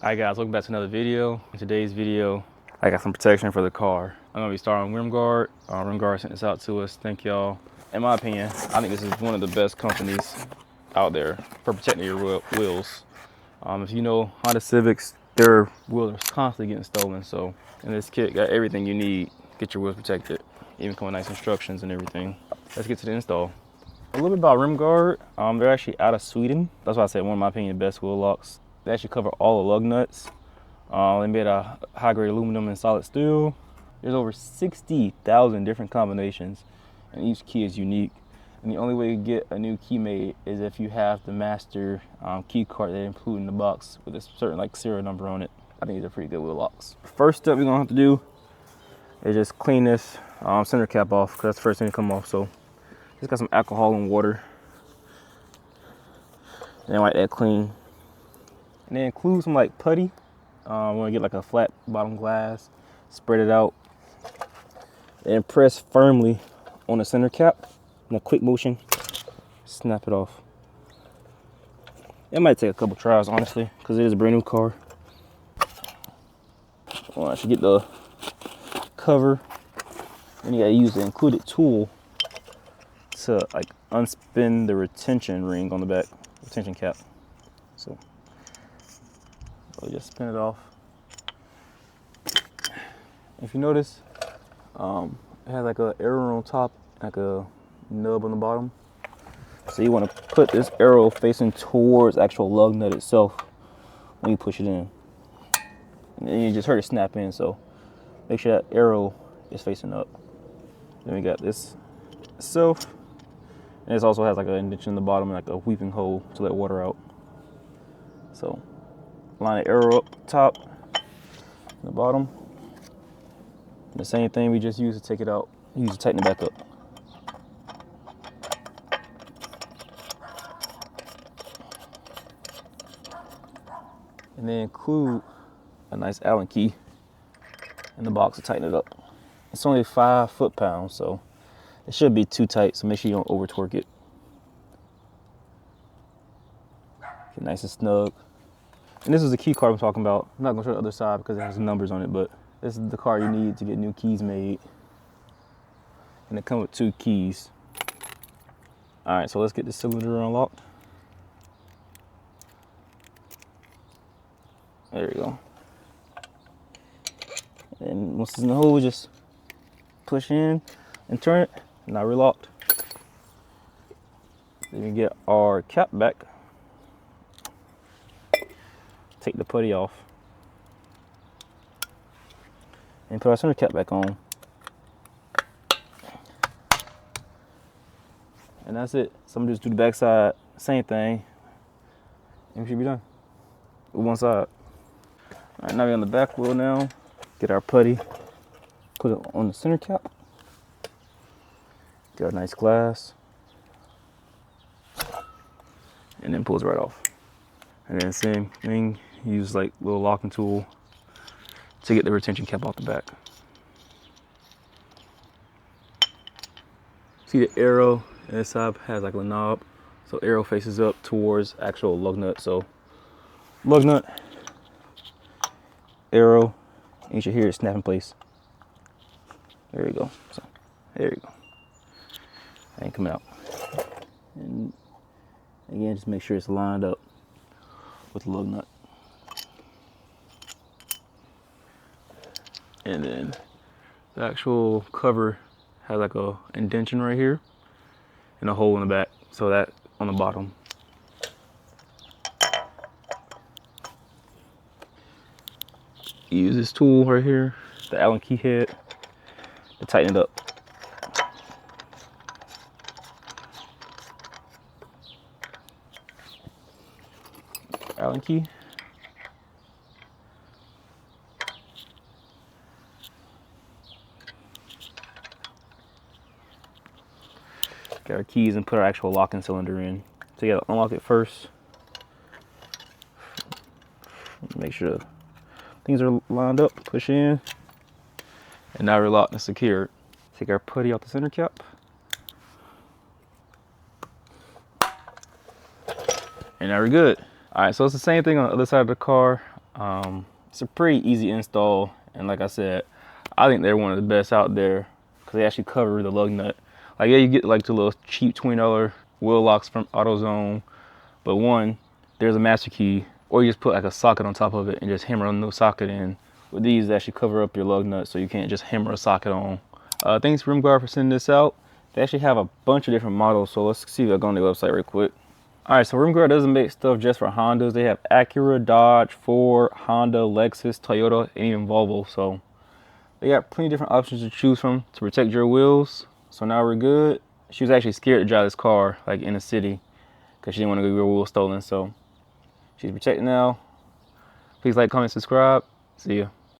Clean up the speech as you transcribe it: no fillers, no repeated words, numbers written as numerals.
Alright guys, welcome back to another video. In today's video, I got some protection for the car. I'm gonna be starting with Rimgard. Rimgard sent this out to us. Thank y'all. In my opinion, I think this is one of the best companies out there for protecting your wheels. If you know Honda Civics, their wheels are constantly getting stolen. So in this kit, got everything you need to get your wheels protected. Even come with nice instructions and everything. Let's get to the install. A little bit about Rimgard. They're actually out of Sweden. That's why I said one of my opinion best wheel locks. They actually cover all the lug nuts. They made a high-grade aluminum and solid steel. There's over 60,000 different combinations, and each key is unique. And the only way to get a new key made is if you have the master key card they include in the box with a certain serial number on it. I think these are pretty good wheel locks. First step we're gonna have to do is just clean this center cap off, because that's the first thing to come off. So just got some alcohol and water. And then wipe that clean. And then include some putty. I'm gonna get a flat bottom glass, spread it out, and press firmly on the center cap in a quick motion. Snap it off. It might take a couple tries, honestly, because it is a brand new car. Well, I should get the cover, and you gotta use the included tool to unspin the retention ring on the back, retention cap. So just spin it off. If you notice, it has an arrow on top, a nub on the bottom. So you want to put this arrow facing towards actual lug nut itself when you push it in. And then you just heard it snap in, so make sure that arrow is facing up. Then we got this itself. And this also has an indentation in the bottom and a weeping hole to let water out. So line the arrow up top, the bottom. And the same thing we just used to take it out, use to tighten it back up. And then include a nice Allen key in the box to tighten it up. It's only 5 foot-pounds, so it shouldn't be too tight, so make sure you don't over torque it. Get nice and snug. And this is the key card I'm talking about. I'm not gonna show the other side because it has numbers on it, but this is the card you need to get new keys made. And it comes with 2 keys. All right, so let's get the cylinder unlocked. There we go. And once it's in the hole, we just push in and turn it. Now we're locked. Then we get our cap back. Take the putty off and put our center cap back on, and that's it. So I'm gonna just do the back side, same thing, and we should be done with one side. All right, now we're on the back wheel now. Get our putty, put it on the center cap, get our nice glass, and then pulls right off. And then same thing, use little locking tool to get the retention cap off the back. See the arrow in this side has a knob, so arrow faces up towards actual lug nut. So lug nut, arrow, and you should hear it snap in place. There you go. So there you go. Ain't coming out. And again, just make sure it's lined up with the lug nut. And then the actual cover has a indentation right here and a hole in the back, so that on the bottom. Use this tool right here, the Allen key head, to tighten it up. Allen key. Get our keys and put our actual locking cylinder in. So you gotta unlock it first. Make sure things are lined up, push in. And now we're locked and secured. Take our putty off the center cap. And now we're good. All right, so it's the same thing on the other side of the car. It's a pretty easy install, and like I said, I think they're one of the best out there because they actually cover the lug nut. Like, yeah, you get like the little cheap $20 wheel locks from AutoZone, but one, there's a master key, or you just put like a socket on top of it and just hammer a new socket in. With these, they actually cover up your lug nut so you can't just hammer a socket on. Thanks Rimgard for sending this out. They actually have a bunch of different models, so let's see if I go on their website real quick. All right, so Rimgard doesn't make stuff just for Hondas. They have Acura, Dodge, Ford, Honda, Lexus, Toyota, and even Volvo. So they got plenty of different options to choose from to protect your wheels. So now we're good. She was actually scared to drive this car like in the city because she didn't want to get her wheels stolen. So she's protected now. Please like, comment, subscribe. See ya.